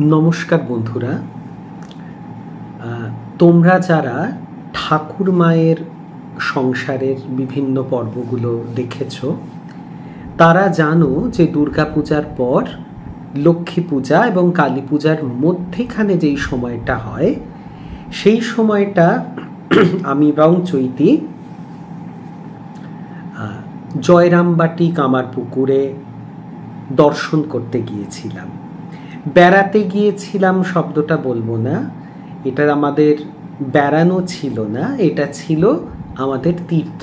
নমস্কার বন্ধুরা, তোমরা যারা ঠাকুর মায়ের সংসারের বিভিন্ন পর্বগুলো দেখেছ তারা জানো যে দুর্গাপূজার পর লক্ষ্মী পূজা এবং কালী পূজার মধ্যেখানে যেই সময়টা হয় সেই সময়টা আমি এবং চৈতি জয়রামবাটি কামারপুকুরে দর্শন করতে গিয়েছিলাম। বেড়াতে গিয়েছিলাম শব্দটা বলবো না, এটা আমাদের বেড়ানো ছিল না, এটা ছিল আমাদের তীর্থ।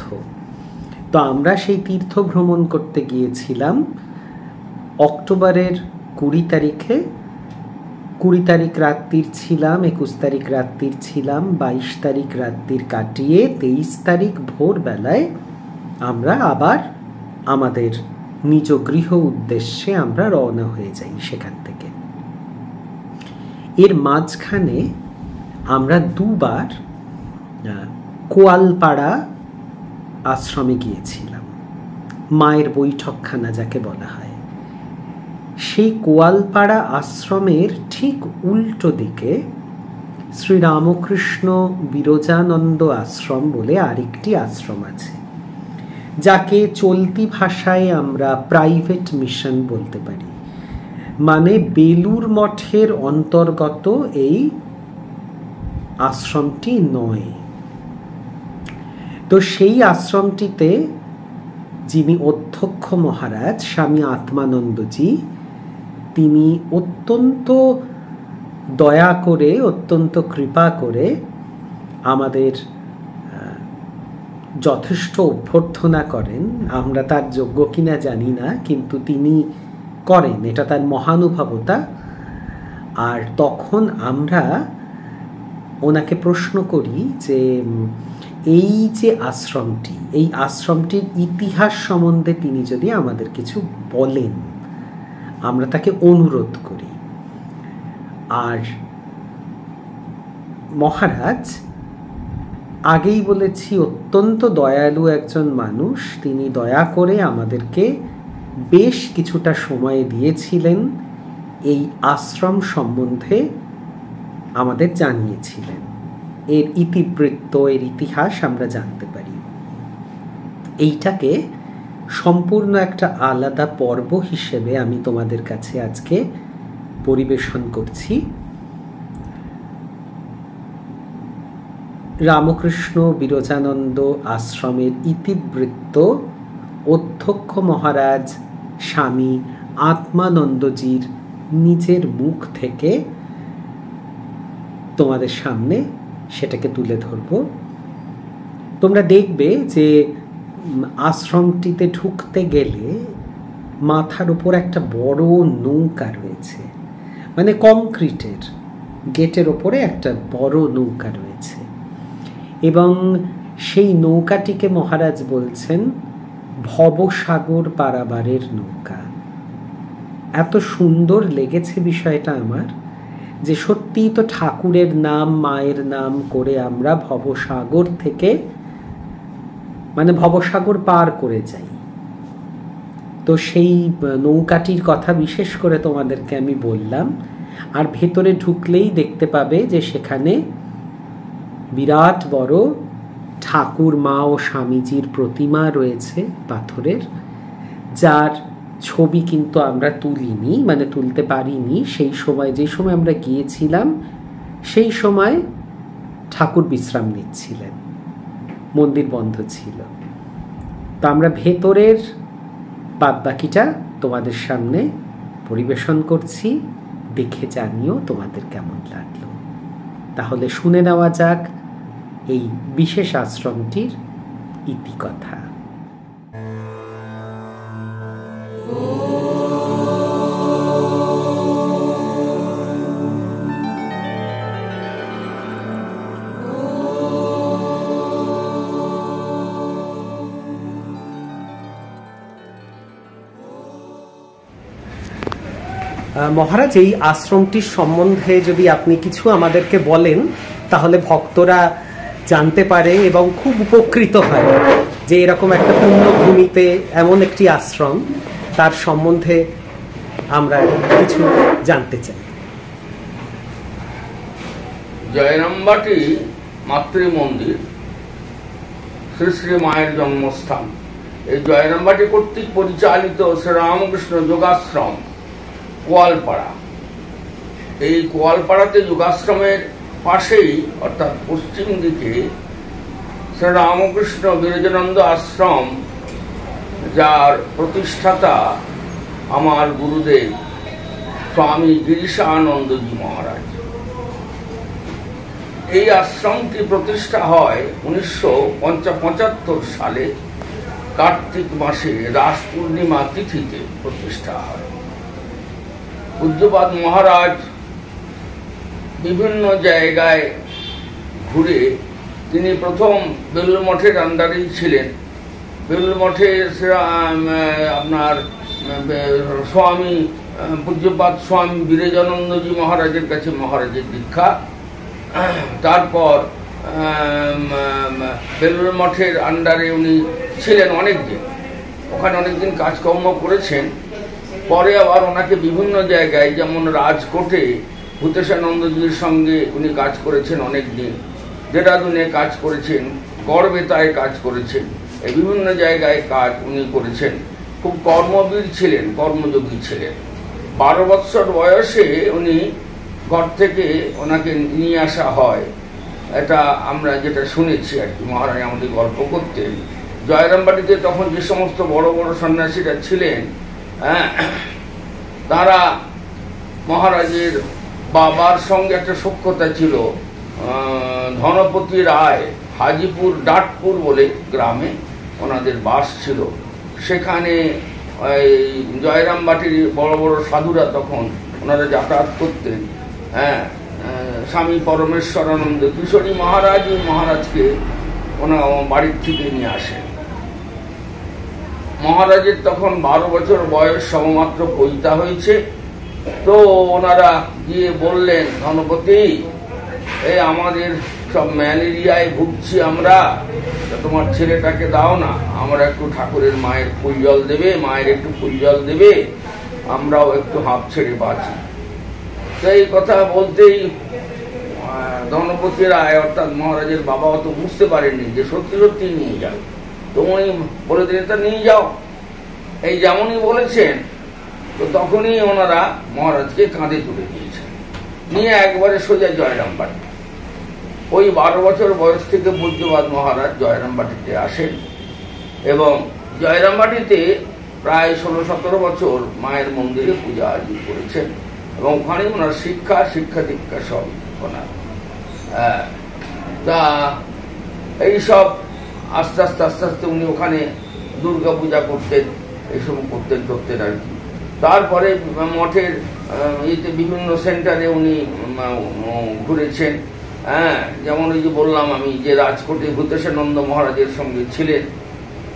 তো আমরা সেই তীর্থ ভ্রমণ করতে গিয়েছিলাম অক্টোবরের 20 তারিখে। 20 তারিখ রাত্রির ছিলাম, 21 তারিখ রাত্রির ছিলাম, 22 তারিখ রাত্রির কাটিয়ে 23 তারিখ ভোরবেলায় আমরা আবার আমাদের নিজ গৃহ উদ্দেশ্যে আমরা রওনা হয়ে যাই সেখান থেকে। এর মাঝখানে আমরা দুবার কোয়ালপাড়া আশ্রমে গিয়েছিলাম, মায়ের বৈঠকখানা যাকে বলা হয়। সেই কোয়ালপাড়া আশ্রমের ঠিক উল্টো দিকে শ্রীরামকৃষ্ণ বিরজানন্দ আশ্রম বলে আরেকটি আশ্রম আছে, যাকে চলতি ভাষায় আমরা প্রাইভেট মিশন বলতে পারি। মানে বেলুর মঠের অন্তর্গত এই আশ্রমটি নয়। তো সেই আশ্রমটিতে যিনি অধ্যক্ষ মহারাজ স্বামী আত্মানন্দজি, তিনি অত্যন্ত দয়া করে, অত্যন্ত কৃপা করে আমাদের যথেষ্ট অভ্যর্থনা করেন। আমরা তার যোগ্য কিনা জানি না, কিন্তু তিনি করেন, এটা তার মহানুভবতা। আর তখন আমরা ওনাকে প্রশ্ন করি যে এই যে আশ্রমটি, এই আশ্রমটির ইতিহাস সম্বন্ধে তিনি যদি আমাদের কিছু বলেন, আমরা তাকে অনুরোধ করি। আর মহারাজ, আগেই বলেছি, অত্যন্ত দয়ালু একজন মানুষ। তিনি দয়া করে আমাদেরকে বেশ কিছুটা সময় দিয়েছিলেন, এই আশ্রম সম্বন্ধে আমাদের জানিয়েছিলেন। এর ইতিবৃত্ত, এর ইতিহাস আমরা জানতে পারি। এইটাকে সম্পূর্ণ একটা আলাদা পর্ব হিসেবে আমি তোমাদের কাছে আজকে পরিবেশন করছি। রামকৃষ্ণ বিরজানন্দ আশ্রমের ইতিবৃত্ত অধ্যক্ষ মহারাজ স্বামী আত্মানন্দজির নিজের মুখ থেকে তোমাদের সামনে সেটাকে তুলে ধরব। তোমরা দেখবে যে আশ্রমটিতে ঢুকতে গেলে মাথার উপর একটা বড় নৌকা রয়েছে, মানে কংক্রিটের গেটের ওপরে একটা বড় নৌকা রয়েছে, এবং সেই নৌকাটিকে মহারাজ বলছেন ভবসাগর পারাবারের নৌকা। এত সুন্দর লেগেছে বিষয়টা আমার, যে সত্যিই তো ঠাকুরের নাম, মায়ের নাম করে আমরা ভবসাগর থেকে, মানে ভবসাগর পার করে যাই। তো সেই নৌকাটির কথা বিশেষ করে তোমাদেরকে আমি বললাম। আর ভেতরে ঢুকলেই দেখতে পাবে যে সেখানে বিরাট বড় ঠাকুর মা ও স্বামীজির প্রতিমা রয়েছে পাথরের, যার ছবি কিন্তু আমরা তুলিনি, মানে তুলতে পারিনি সেই সময়। যে সময় আমরা গিয়েছিলাম সেই সময় ঠাকুর বিশ্রাম নিচ্ছিলেন, মন্দির বন্ধ ছিল। তো আমরা ভেতরের বাদবাকিটা তোমাদের সামনে পরিবেশন করছি, দেখে জানিও তোমাদের কেমন লাগলো। তাহলে শুনে নেওয়া যাক এই বিশেষ আশ্রমটির ইতিকথা। মহারাজ, এই আশ্রমটির সম্বন্ধে যদি আপনি কিছু আমাদেরকে বলেন তাহলে ভক্তরা জানতে পারে এবং খুব উপকৃত হয় যে এরকম একটা পুণ্যভূমিতে এমন একটি আশ্রম, তার সম্বন্ধে আমরা কিছু জানতে চাই। জয়রামবাটি মাতৃমন্দির, শ্রী শ্রী মায়ের জন্মস্থান। এই জয়রামবাটি কর্তৃক পরিচালিত শ্রীরামকৃষ্ণ যোগাশ্রম কোয়ালপাড়া। এই কোয়ালপাড়াতে যোগাশ্রমের পাশেই অর্থাৎ পশ্চিম দিকে শ্রীরামকৃষ্ণ বিরজানন্দ আশ্রম, যার প্রতিষ্ঠাতা আমার গুরুদেব স্বামী গিরিশানন্দজি মহারাজ। এই আশ্রমটি প্রতিষ্ঠা হয় 1975 সালে কার্তিক মাসে রাস পূর্ণিমা তিথিতে প্রতিষ্ঠা হয়। পূজ্যপাদ মহারাজ বিভিন্ন জায়গায় ঘুরে তিনি প্রথম বেলুড় মঠের আন্ডারেই ছিলেন। বেলুড় মঠে আপনার স্বামী পূজ্যপাদ স্বামী বিরজানন্দজি মহারাজের কাছে মহারাজের দীক্ষা। তারপর বেলুড় মঠের আন্ডারে উনি ছিলেন অনেকদিন, ওখানে অনেকদিন কাজকর্ম করেছেন। পরে আবার ওনাকে বিভিন্ন জায়গায়, যেমন রাজকোটে ভূতেশানন্দজির সঙ্গে উনি কাজ করেছেন অনেকদিন, দেরাদুনে কাজ করেছেন, গড়বেতায় কাজ করেছেন, এই বিভিন্ন জায়গায় কাজ উনি করেছেন। খুব কর্মবীর ছিলেন, কর্মযোগী ছিলেন। 12 বৎসর বয়সে উনি ঘর থেকে ওনাকে নিয়ে আসা হয়, এটা আমরা যেটা শুনেছি আর কি, মহারাজ আমাদের গল্প করতেন। জয়রামবাটিতে তখন যে সমস্ত বড় বড় সন্ন্যাসীরা ছিলেন, তারা মহারাজের বাবার সঙ্গে একটা সখ্যতা ছিল। ধনপতি রায় হাজিপুর ডাটপুর বলে গ্রামে ওনাদের বাস ছিল। সেখানে জয়রামবাটির বড় বড় সাধুরা তখন ওনারা যাতায়াত করতেন। স্বামী পরমেশ্বরানন্দ কিশোরী মহারাজ মহারাজকে ওনার বাড়ির থেকে নিয়ে আসেন। মহারাজের তখন 12 বছর বয়স, সবেমাত্র পৈতা হয়েছে। তো ওনারা গিয়ে বললেন, ধনপতি, এই আমাদের সব ম্যালেরিয়ায় ভুগছি আমরা, তোমার ছেলেটাকে দাও না, আমরা একটু ঠাকুরের মায়ের ফুল জল দেবে, মায়ের একটু ফুল জল দেবে, আমরাও একটু হাঁপ ছেড়ে বাঁচি। তো এই কথা বলতেই ধনপতি রায় অর্থাৎ মহারাজের বাবা অত বুঝতে পারেননি যে সত্যি সত্যি নিয়ে যাও। তো উনি বলে দিলেন, তা নিয়ে যাও। এই যেমনই বলেছেন, তো তখনই ওনারা মহারাজকে কাঁধে তুলে দিয়েছেন, নিয়ে একবারে সোজা জয়রামবাটি। ওই 12 বছর বয়স থেকে পূজ্যপাদ মহারাজ জয়রামবাটিতে আসেন এবং জয়রামবাটিতে প্রায় 16-17 বছর মায়ের মন্দিরে পূজা আয়োজন করেছেন এবং ওখানে ওনার শিক্ষা দীক্ষা সব ওনার। তা এইসব আস্তে আস্তে উনি ওখানে দুর্গা পূজা করতেন, এইসব করতেন আর কি। তারপরে মঠের বিভিন্ন সেন্টারে উনি ঘুরেছেন। যেমন ওই যে বললাম আমি যে রাজকোটে ভূতেশানন্দ মহারাজের সঙ্গে ছিলেন,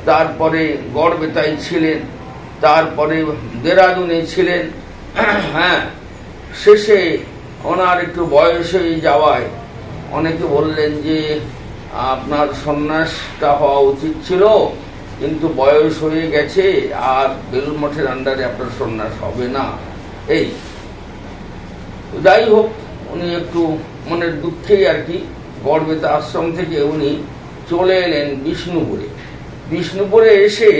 তারপরে গড়বেতায় ছিলেন, তারপরে দেরাদুনে ছিলেন। শেষে ওনার একটু বয়স হয়ে যাওয়ায় অনেকে বললেন যে আপনার সন্ন্যাসটা হওয়া উচিত ছিল, কিন্তু বয়স হয়ে গেছে, আর বেলুড় মঠের আন্ডারে আপনার সন্ন্যাস হবে না। এই যাই হোক, উনি একটু মনের দুঃখেই আর কি গড়বেতা আশ্রম থেকে উনি চলে এলেন বিষ্ণুপুরে। বিষ্ণুপুরে এসে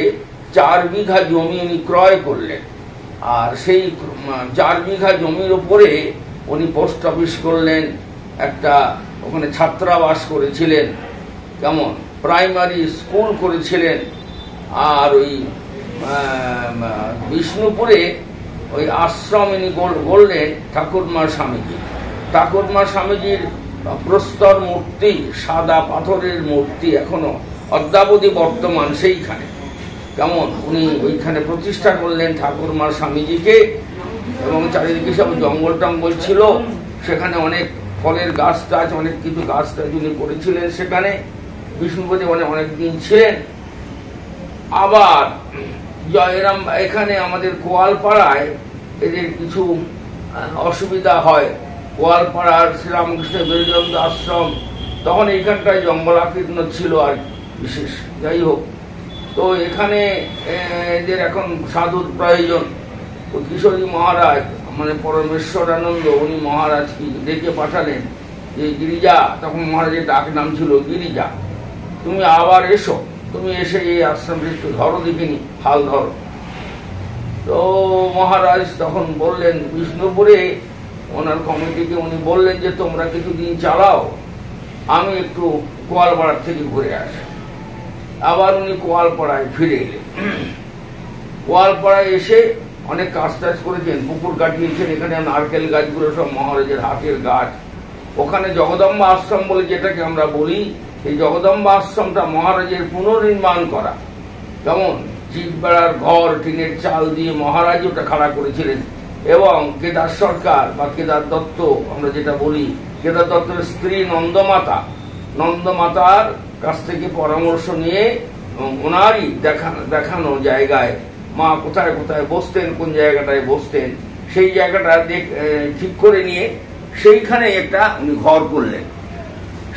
4 বিঘা জমি উনি ক্রয় করলেন, আর সেই 4 বিঘা জমির উপরে উনি পোস্ট অফিস করলেন, একটা ওখানে ছাত্রাবাস করেছিলেন, কেমন প্রাইমারি স্কুল করেছিলেন। আর ওই বিষ্ণুপুরে ওই আশ্রম ইনি গড়লেন ঠাকুরমা স্বামীজি। ঠাকুরমা স্বামীজির প্রস্তর মূর্তি, সাদা পাথরের মূর্তি এখনো অদ্যাবধি বর্তমান সেইখানে। কেমন উনি ওইখানে প্রতিষ্ঠা করলেন ঠাকুরমা স্বামীজিকে, এবং চারিদিকে সব জঙ্গল টঙ্গল ছিল, সেখানে অনেক ফলের গাছ টাছ, অনেক কিছু গাছ টাছ উনি করেছিলেন সেখানে। বিষ্ণুপতি অনেক দিন ছিলেন। আবার জয়রাম এখানে আমাদের কোয়ালপাড়ায় এদের কিছু অসুবিধা হয়। কোয়ালপাড়ার শ্রীরামকৃষ্ণ বিরজানন্দ আশ্রম তখন এইখানটায় জঙ্গলাকীর্ণ ছিল আর বিশেষ। যাই হোক, তো এখানে এদের এখন সাধুর প্রয়োজন। কিশোরী মহারাজ মানে পরমেশ্বরানন্দ উনি মহারাজকে ডেকে পাঠালেন যে গিরিজা, তখন মহারাজের ডাক নাম ছিল গিরিজা, তুমি আবার এসো, তুমি এসে এই আশ্রমে একটু ধরো দেখিনি, হাল ধরো। তো মহারাজ তখন বললেন, বিষ্ণুপুরে ওনার কমিটিকে উনি বললেন যে তোমরা কিছুদিন চালাও, আমি একটু কোয়ালপাড়ার থেকে ঘুরে আসি। আবার উনি কোয়ালপাড়ায় ফিরে এলেন। কোয়ালপাড়ায় এসে অনেক কাজ টাজ করেছেন, পুকুর কাটিয়েছেন, এখানে নারকেল গাছগুলো সব মহারাজের হাতের গাছ। ওখানে জগদম্বা আশ্রম বলে যেটাকে আমরা বলি, এই জগদম্বা আশ্রমটা মহারাজের পুনর্নির্মাণ করা। যেমন চিটবেড়ার ঘর টিনের চাল দিয়ে মহারাজ ওটা খাড়া করেছিলেন, এবং কেদার সরকার বা কেদার দত্ত আমরা যেটা বলি, কেদার দত্তের স্ত্রী নন্দমাতার কাছ থেকে পরামর্শ নিয়ে ওনারই দেখানো জায়গায় মা কোথায় কোথায় বসতেন, কোন জায়গাটায় বসতেন, সেই জায়গাটা ঠিক করে নিয়ে সেইখানে একটা উনি ঘর করলেন।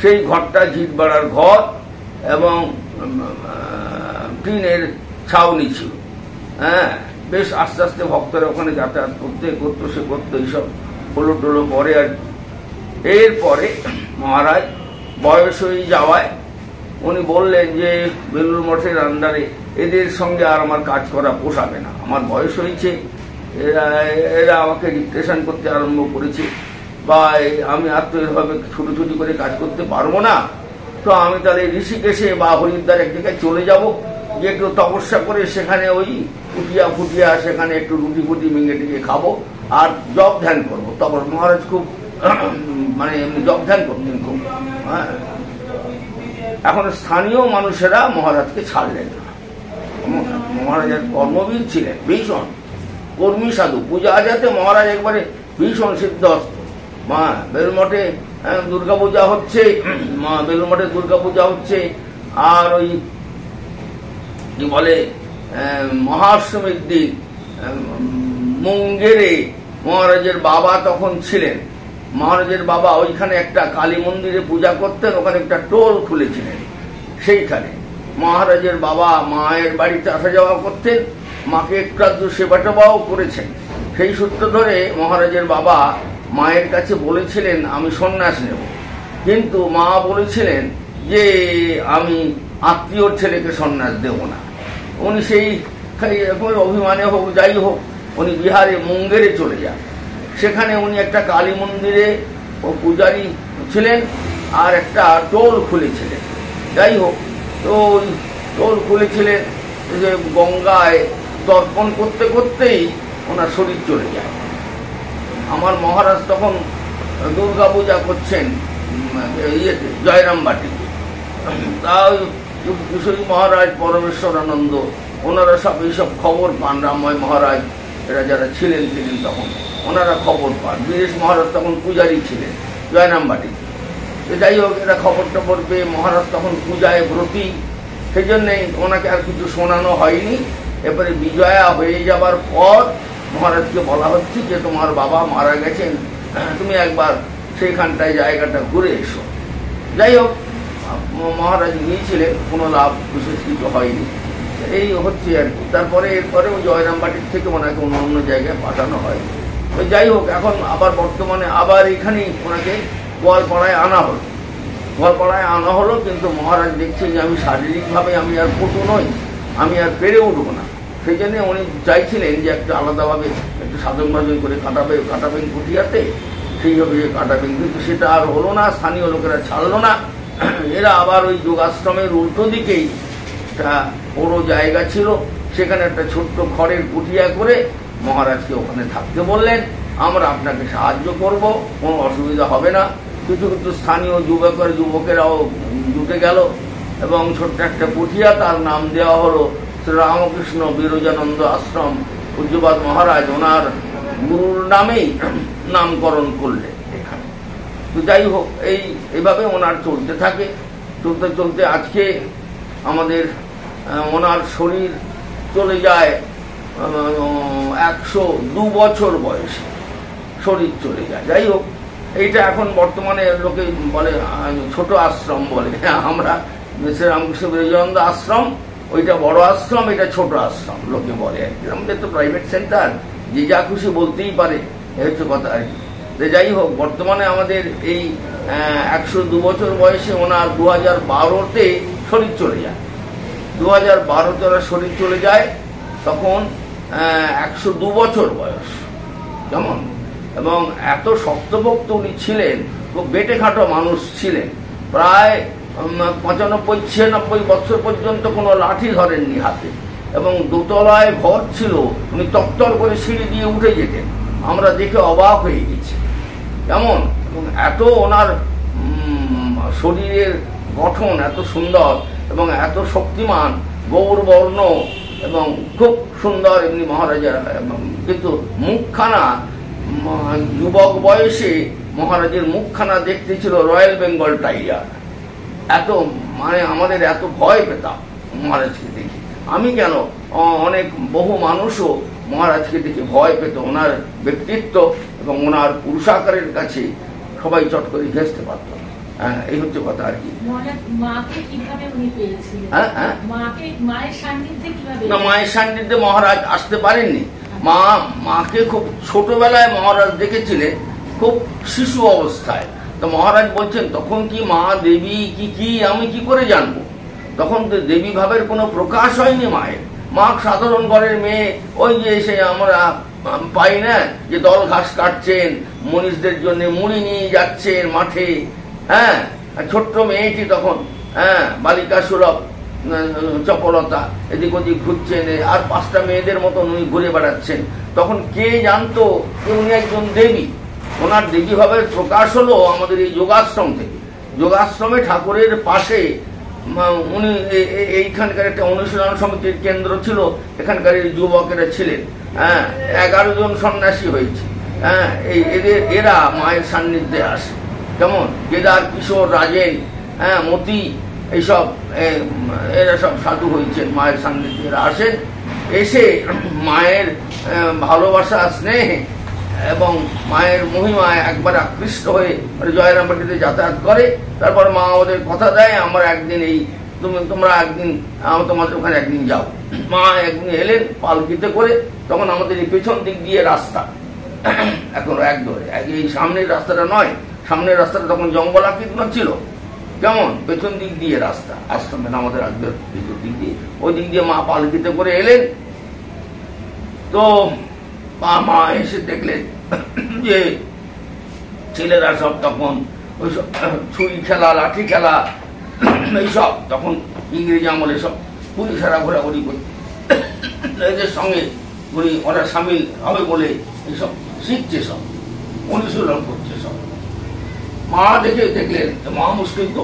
সেই ঘরটা জিতবাড়ার ঘর এবং টিনের ছাউনি ছিল। হ্যাঁ, বেশ আস্তে আস্তে ভক্তরা ওখানে যাতায়াত করতো এইসব হলো টলো পরে। আর এরপরে মহারাজ বয়স হয়ে যাওয়ায় উনি বললেন যে বেলুড় মঠের আন্ডারে এদের সঙ্গে আর আমার কাজ করা পোষাবে না, আমার বয়স হয়েছে, এরা আমাকে ডিপ্রেশন করতে আরম্ভ করেছে, বা আমি আর তো এভাবে ছুটোছুটি করে কাজ করতে পারবো না। তো আমি তাহলে ঋষিকেশে বা হরিদ্বার এক জায়গায় চলে যাব, গিয়ে একটু তপস্যা করে সেখানে ওই ফুটিয়া সেখানে একটু রুটি ফুটি মিঙে টিঙে খাবো আর জপ ধ্যান করবো। তখন মহারাজ খুব মানে এমনি জপ ধ্যান করতেন খুব। হ্যাঁ, এখন স্থানীয় মানুষেরা মহারাজকে ছাড়লেন না। মহারাজের কর্মবীর ছিলেন, ভীষণ কর্মী সাধু, পূজা আজাতে মহারাজ একবারে ভীষণ সিদ্ধহস্ত। মা বেলুড় মঠে দুর্গাপূজা হচ্ছে, বেলুড় মঠে দুর্গাপূজা হচ্ছে, আর ওই কি বলে মহাষ্টমীর দিন মুঙ্গেরে মহারাজের বাবা তখন ছিলেন। মহারাজের বাবা ওইখানে একটা কালী মন্দিরে পূজা করতেন, ওখানে একটা টোল খুলেছিলেন। সেইখানে মহারাজের বাবা মায়ের বাড়িতে আসা যাওয়া করতেন, মাকে একটু সেবা টেবাও করেছেন। সেই সূত্র ধরে মহারাজের বাবা মায়ের কাছে বলেছিলেন আমি সন্ন্যাস নেব, কিন্তু মা বলেছিলেন যে আমি আত্মীয়র ছেলেকে সন্ন্যাস দেব না। উনি সেই অভিমানে হোক যাই হোক উনি বিহারে মুঙ্গেরে চলে যান। সেখানে উনি একটা কালী মন্দিরে ও পূজারী ছিলেন আর একটা টোল খুলেছিলেন। যাই হোক, তো ওই টোল খুলেছিলেন যে গঙ্গায় তর্পণ করতে করতেই ওনার শরীর চলে যায়। আমার মহারাজ তখন দুর্গা পূজা করছেন ইয়েতে জয়রামবাটিতে। তা ওই মহারাজ পরমেশ্বরানন্দ ওনারা সব এইসব খবর পান, রামময় মহারাজ এরা যারা ছিলেন তখন ওনারা খবর পান। বীরেশ মহারাজ তখন পূজারী ছিলেন জয়রামবাটিতে। যাই হোক, এরা খবর টবর পেয়ে মহারাজ তখন পূজায় ব্রতী, সেই জন্যই ওনাকে আর কিছু শোনানো হয়নি। এরপরে বিজয়া হয়ে যাবার পর মহারাজকে বলা হচ্ছে যে তোমার বাবা মারা গেছেন, তুমি একবার সেইখানটায় জায়গাটা ঘুরে এসো। যাই হোক, মহারাজ গিয়েছিলেন, কোনো লাভ বিশেষ কিছু হয়নি। এই হচ্ছে আর কি। তারপরে এরপরে ওই জয়রামবাটির থেকে ওনাকে অন্য জায়গায় পাঠানো হয়। তো যাই হোক, এখন আবার বর্তমানে আবার এখানেই ওনাকে গোয়ালপাড়ায় আনা হলো। কিন্তু মহারাজ দেখছে যে আমি শারীরিকভাবে আমি আর পটু নই, আমি আর পেরে উঠবো না। সেই জন্য উনি চাইছিলেন যে একটা আলাদাভাবে একটু সাধন ভাজন করে কাটাবেন কুটিয়াতে, সেইভাবে কাটাবেন, কিন্তু সেটা আর হলো না। স্থানীয় লোকেরা ছাড়লো না। এরা আবার ওই যোগাশ্রমের উল্টো দিকেই একটা বড় জায়গা ছিল, সেখানে একটা ছোট্ট খড়ের কুটিয়া করে মহারাজকে ওখানে থাকতে বললেন। আমরা আপনাকে সাহায্য করব, কোনো অসুবিধা হবে না। কিছু কিছু স্থানীয় যুবকেরাও জুটে গেল এবং ছোট্ট একটা কুটিয়া, তার নাম দেওয়া হলো শ্রীরামকৃষ্ণ বিরজানন্দ আশ্রম। পূজ্যপাদ মহারাজ ওনার গুরুর নামেই নামকরণ করলেন এখানে। তো যাই হোক, এইভাবে ওনার চলতে থাকে। চলতে আজকে আমাদের ওনার শরীর চলে যায় 102 বছর বয়সে শরীর চলে যায়। যাই হোক, এইটা এখন বর্তমানে লোকে বলে ছোট আশ্রম বলে। আমরা শ্রীরামকৃষ্ণ বিরজানন্দ আশ্রম, ওইটা বড় আশ্রম, এটা ছোট আশ্রম লোকে বলে আর কি। আমাদের তো প্রাইভেট সেন্টার, যে যা খুশি বলতেই পারে, এই হচ্ছে কথা আর কি। যাই হোক, বর্তমানে আমাদের এই 102 বছর বয়সে ওনার 2012-তে শরীর চলে যায়। 2012-তে ওনার শরীর চলে যায়, তখন 102 বছর বয়স। কেমন? এবং এত শক্তপোক্ত উনি ছিলেন, খুব বেটে খাটো মানুষ ছিলেন। প্রায় 95-96 বছর পর্যন্ত কোনো লাঠি ধরেননি হাতে, এবং দোতলায় ঘর ছিল, উনি তত্তর করে সিঁড়ি দিয়ে উঠে যেতেন। আমরা দেখে অবাক হয়ে গেছি। কেমন? এবং এত ওনার শরীরের গঠন এত সুন্দর এবং এত শক্তিমান, গৌরবর্ণ এবং খুব সুন্দর এমনি মহারাজা। কিন্তু মুখখানা, যুবক বয়সে মহারাজের মুখখানা দেখতে ছিল রয়্যাল বেঙ্গল টাইগার। এত মানে আমাদের এত ভয় পেতাম মহারাজকে দেখে। আমি কেন, অনেক বহু মানুষও মহারাজকে দেখে ভয় পেত। ওনার ব্যক্তিত্ব এবং ওনার পুরুষাকারের কাছে সবাই চট করে ঘেঁষতে পারত। হ্যাঁ, এই হচ্ছে কথা আর কি। না, মায়ের সান্নিধ্যে মহারাজ আসতে পারেননি। মাকে খুব ছোটবেলায় মহারাজ দেখেছিলেন, খুব শিশু অবস্থায়। তো মহারাজ বলছেন, তখন কি মা দেবী কি আমি কি করে জানবো? তখন তো দেবী ভাবের কোনো প্রকাশ হয়নি মায়ের। মা সাধারণ ঘরের মেয়ে। ওই যে এসে আমরা পাই না যে দল ঘাস কাটছেন, মনীষদের জন্য মুড়ি নিয়ে যাচ্ছেন মাঠে। হ্যাঁ, ছোট্ট মেয়েটি তখন, হ্যাঁ, বালিকা সুলভ চপলতা, এদিক ওদিক ঘুরছেন, আর 5টা মেয়েদের মতন উনি ঘুরে বেড়াচ্ছেন। তখন কে জানতো যে উনি একজন দেবী? ওনার দেবী ভাবের প্রকাশ হলো আমাদের এই যোগাশ্রম থেকে। যোগাশ্রমে ঠাকুরের পাশে উনি এইখানকার একটা অনুশীলন সমিতির কেন্দ্র ছিল, এখানকার যুবকেরা ছিলেন। হ্যাঁ, 11 জন সন্ন্যাসী হয়েছে। হ্যাঁ, এরা মায়ের সান্নিধ্যে আসে। কেমন? কেদার, কিশোর, রাজেন, হ্যাঁ, মতি, এইসব এরা সব সাধু হয়েছেন, মায়ের সান্নিধ্যে এরা আসেন। এসে মায়ের ভালোবাসা, স্নেহ এবং মায়ের মহিমায় একবার আকৃষ্ট হয়ে জয়রামবাটিতে যাতায়াত করে। তারপর মা আমাদের কথা দেয়, আমরা একদিন তোমরা একদিন তোমাদের ওখানে একদিন যাও। মা একদিন এলেন পালকিতে করে। তখন আমাদের এই পেছন দিক দিয়ে রাস্তা, এখন এক ধরে, এই সামনের রাস্তাটা নয়, সামনের রাস্তাটা তখন জঙ্গলাকীর্ণ ছিল। কেমন? পেছন দিক দিয়ে রাস্তা, আশ্রমের আমাদের একদম পেছন দিক দিয়ে, ওই দিক দিয়ে মা পালকিতে করে এলেন। তো মা এসে দেখলেন যে ছেলেরা সব তখন ওই সব ছুরি খেলা, লাঠি খেলা, এইসব তখন ইংরেজি আমলে সব পুলিশেরা ঘোরাঘুরি করছে, এদের সঙ্গে ওরা সামিল হবে বলে এইসব শিখছে, সব অনুশীলন করছে সব। মা দেখলেন মা মুশকিল তো,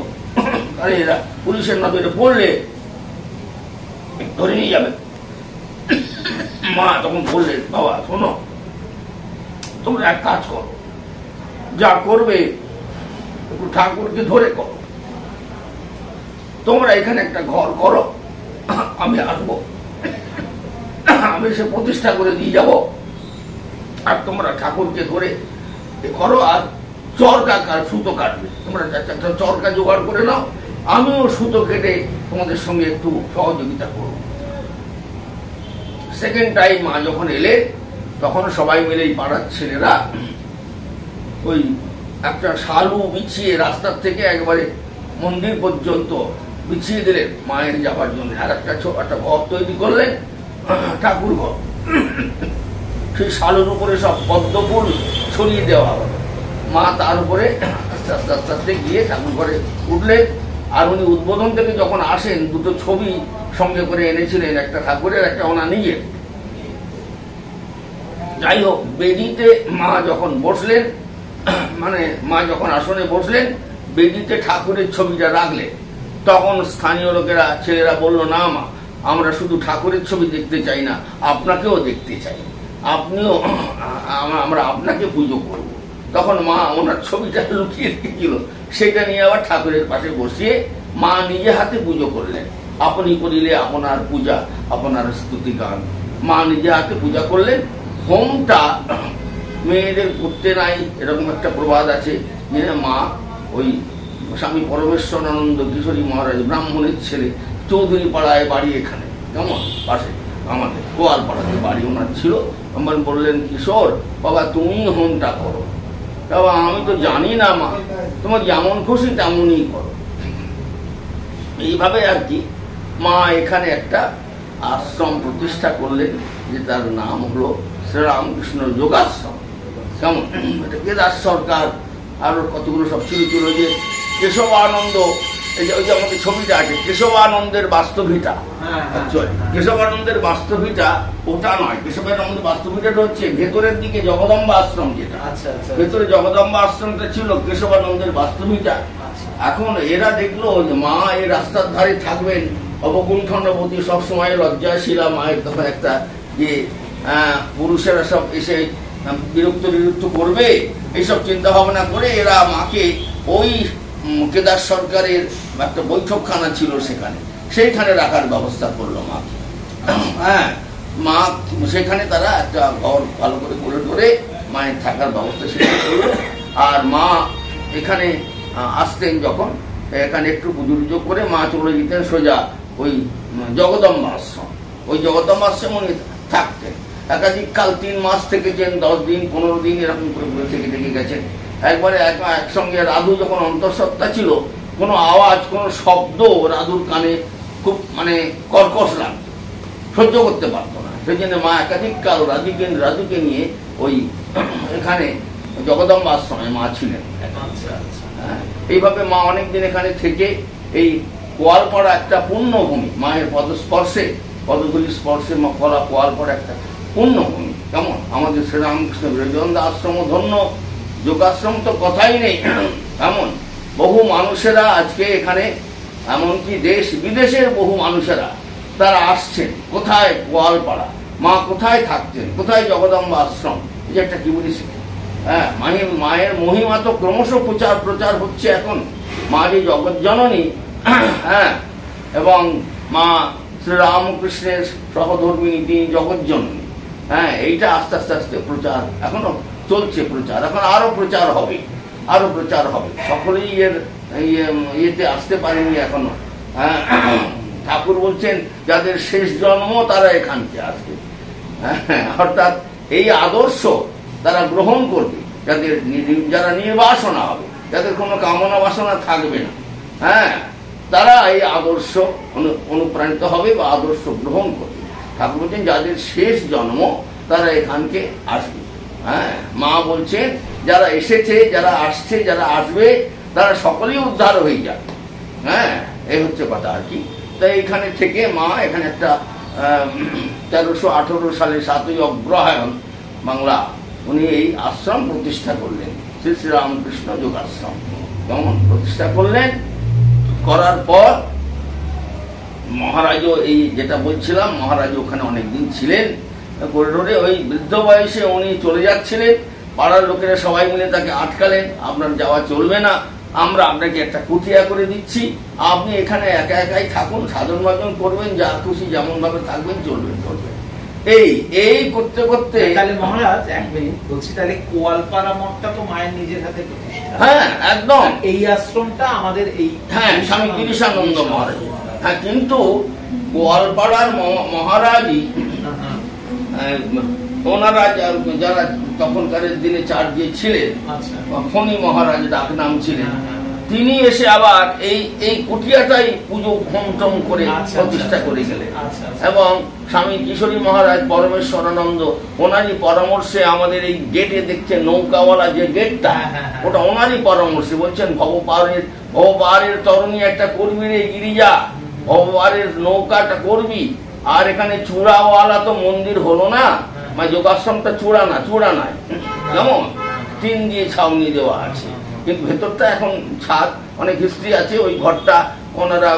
আরে এরা পুলিশের নজরে পড়লে ধরে নিয়ে যাবে। মা তখন বললেন, বাবা শোনো, তোমরা এক কাজ করো, যা করবে একটু ঠাকুরকে ধরে করো। তোমরা এখানে একটা ঘর করো, আমি আসবো, আমি সে প্রতিষ্ঠা করে দিয়ে যাব, আর তোমরা ঠাকুরকে ধরে করো। আর চরকা সুতো কাটবে, তোমরা একটা চরকা জোগাড় করে নাও, আমিও সুতো কেটে তোমাদের সঙ্গে একটু সহযোগিতা করবো। সেকেন্ড টাইম মা যখন এলে, তখন সবাই মিলে পাড়ার ছেলেরা ওই একটা শালু বিছিয়ে রাস্তার থেকে একবারে মন্দির পর্যন্ত বিছিয়ে দিলেন মায়ের যাবার জন্য। আর একটা ঘর তৈরি করলেন, ঠাকুর ঘর। সেই শালুর উপরে সব পদ্ম ফুল ছড়িয়ে দেওয়া হলো। মা তার উপরে আস্তে আস্তে আস্তে আস্তে গিয়ে ঠাকুর ঘরে উঠলেন। আর উনি উদ্বোধন থেকে যখন আসেন, 2টো ছবি সঙ্গে করে এনেছিলেন, একটা ঠাকুরের, একটা ওনার নিজের। যাই হোক, বেদিতে মা যখন বসলেন, মানে মা যখন আসনে বসলেন, বেদিতে ঠাকুরের ছবিটা রাখলেন। তখন স্থানীয় লোকেরা, ছেলেরা বলল, না মা, আমরা শুধু ঠাকুরের ছবি দেখতে চাই না, আপনাকেও দেখতে চাই, আপনিও, আমরা আপনাকে পুজো করব। তখন মা ওনার ছবিটা লুকিয়ে রেখেছিল, সেটা নিয়ে আবার ঠাকুরের পাশে বসিয়ে মা নিজে হাতে পুজো করলেন। আপনি করিলে আপনার পূজা, আপনার স্তুতি গান। মা নিজে হাতে পূজা করলেন। হোমটা মেয়েদের করতে নাই, এরকম একটা প্রবাদ আছে যে মা ওই স্বামী পরমেশ্বরানন্দ কিশোরী মহারাজ, ব্রাহ্মণের ছেলে, চৌধুরী পাড়ায় বাড়ি, এখানে কেমন পাশে আমাদের গোয়াল পাড়াতে বাড়ি ওনার ছিল। আমার বললেন, কিশোর বাবা, তুমি হোমটা করো। বাবা আমি তো জানি না মা, তোমার যেমন খুশি তেমনই করো। এইভাবে আর কি মা এখানে একটা আশ্রম প্রতিষ্ঠা করলেন, যে তার নাম হলো শ্রীরামকৃষ্ণ যোগাশ্রম। কেমন এটা কেদার সরকার আরো কতগুলো সব ছিল যে কেশবানন্দ, এই যে ওই যে আমাদের ছবিটা আছে কেশবানন্দের বাস্তবিতা, কেশবানন্দের বাস্তবিতা ওটা নয়। কেশবানন্দের বাস্তবিতাটা হচ্ছে ভেতরের দিকে জগদম্বা আশ্রম, যেটা ভেতরে জগদম্বা আশ্রমটা ছিল কেশবানন্দের বাস্তবিতা। এখন এরা দেখলো যে মা এই রাস্তার ধারে থাকবেন, অবগুণ্ঠনবতী, সবসময় লজ্জাশীলা মায়ের তখন একটা যে পুরুষেরা সব এসে বিরক্ত করবে, এইসব চিন্তা ভাবনা করে এরা মাকে ওই কেদার সরকারের একটা বৈঠকখানা ছিল সেইখানে রাখার ব্যবস্থা করলো মাকে। হ্যাঁ, মা সেখানে তারা একটা ঘর ভালো করে করে মায়ের থাকার ব্যবস্থা সেখানে করলো। আর মা এখানে আসতেন যখন, এখানে একটু পুজো টুজো করে মা চলে যেতেন সোজা ওই জগদম্বা আশ্রম। ওই জগদম্বা আশ্রম উনি থাকতেন একাধিক কাল, 3 মাস থেকেছেন, 10 দিন 15 দিন এরকম করে থেকে গেছেন। একবারে একসঙ্গে রাধু যখন অন্তঃসত্ত্বা ছিল, কোনো আওয়াজ কোনো শব্দ রাধুর কানে খুব মানে কর্কশ লাগতো, সহ্য করতে পারতো না। সেই জন্য মা একাধিক কাল রাধুকে নিয়ে ওই এখানে জগদম্বা আশ্রমে মা ছিলেন। এইভাবে মা অনেকদিন এখানে থেকে এই কোয়ালপাড়া একটা পুণ্যভূমি, মায়ের পদস্পর্শে পদধূলি স্পর্শে করা কোয়ালপাড়া একটা পুণ্যভূমি। কেমন আমাদের শ্রীরামকৃষ্ণ বিবেকানন্দ আশ্রম ধন্য, যোগাশ্রম তো কথাই নেই। এমন বহু মানুষেরা আজকে এখানে, এমনকি দেশ বিদেশের বহু মানুষেরা তারা আসছেন। কোথায় গোয়ালপাড়া, মা কোথায় থাকতেন, কোথায় জগদম্বা আশ্রম, যে একটা কি বলিস। হ্যাঁ, মায়ের মহিমা তো ক্রমশ প্রচার হচ্ছে এখন। মা যে জগৎ জননী, হ্যাঁ, এবং মা শ্রীরামকৃষ্ণের সহধর্মিনী, তিনি জগৎ জননী। হ্যাঁ, এইটা আস্তে আস্তে প্রচার এখনো চলছে, প্রচার এখন আরো প্রচার হবে। সকলেই এর ইয়েতে আসতে পারেনি এখনো। ঠাকুর বলছেন যাদের শেষ জন্ম তারা এখানকে আসবে। অর্থাৎ এই আদর্শ তারা গ্রহণ করবে, যারা নির্বাসনা হবে, যাদের কোনো কামনা বাসনা থাকবে না, হ্যাঁ, তারা এই আদর্শ অনুপ্রাণিত হবে বা আদর্শ গ্রহণ করবে। ঠাকুর বলছেন যাদের শেষ জন্ম তারা এখানকে আসবে। হ্যাঁ, মা বলছেন যারা এসেছে, যারা আসছে, যারা আসবে, তারা সকলেই উদ্ধার হয়ে যাবে। হ্যাঁ, এই হচ্ছে কথা আর কি। তাই এখানে থেকে মা এখানে একটা 1318 সালে 7ই অগ্রহায়ণ বাংলা উনি এই আশ্রম প্রতিষ্ঠা করলেন, শ্রী রামকৃষ্ণ যোগাশ্রম। কেমন প্রতিষ্ঠা করলেন, করার পর মহারাজও এই যেটা বলছিলাম, মহারাজ ওখানে অনেকদিন ছিলেন করিডোরে। ওই বৃদ্ধ বয়সে উনি চলে যাচ্ছিলেন, পাড়ার লোকেরা সবাই মিলে তাকে আটকালেন, আপনার যাওয়া চলবে না, আমরা আপনাকে একটা কুটিয়া করে দিচ্ছি, আপনি এখানে একা একাই থাকুন, সাধন ভজন করবেন, যা খুশি যেমন ভাবে থাকবেন, চলবেন। এই করতে করতে তাহলে মহারাজ এক মিনিট বলছি, তাহলে কোয়ালপাড়া মঠটা তো মায়ের নিজের হাতে প্রতিষ্ঠা। হ্যাঁ, একদম। এই আশ্রমটা আমাদের এই, হ্যাঁ, স্বামী গিরিশানন্দ মহারাজ। হ্যাঁ, কিন্তু গোয়ালপাড়ার মহারাজই ওনারা যারা তখনকার দিনে চার্জে ছিলেন, ফণি মহারাজ ডাক নাম ছিলেন, তিনি এসে আবার এই কুটিয়াটাই পুজো হোম করে প্রতিষ্ঠা করে গেলেন। এবং স্বামী কিশোরী মহারাজ পরমেশ্বরানন্দ ওনারই পরামর্শে আমাদের এই গেটে দেখছেন নৌকাওয়ালা যে গেটটা, ওটা ওনারই পরামর্শে বলছেন ভবপারের তরুণী একটা করবি রে গিরিজা, ভবপারের নৌকাটা করবি। আর এখানে চূড়াওয়ালা তো মন্দির হলো না, মানে যোগাশ্রমটা চূড়া নাই, যেমন টিন দিয়ে ছাউনি দেওয়া আছে, কিন্তু ভেতরটা এখন ছাদ, অনেক হিস্ট্রি আছে। ওই ঘরটা ওনারা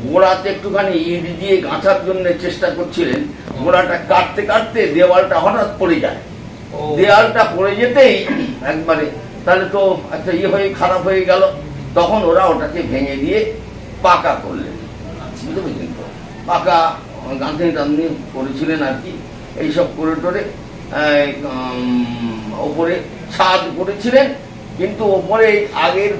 গোড়াতে একটুখানি ইট দিয়ে গাঁথার জন্য চেষ্টা করছিলেন, গোড়াটা কাটতে কাটতে দেওয়ালটা হঠাৎ পড়ে যায়। দেওয়ালটা পড়ে যেতেই একবারে তাহলে তো একটা হয়ে খারাপ হয়ে গেল, তখন ওরা ওটাকে ভেঙে দিয়ে পাকা করলেন। বুঝতে পেরেছেন তো, পাকা গাঁথনি টান্ধনি করেছিলেন আর কি। এইসব করিডোরে ওপরে ছাদ করেছিলেন, কিন্তু ওপরে আগের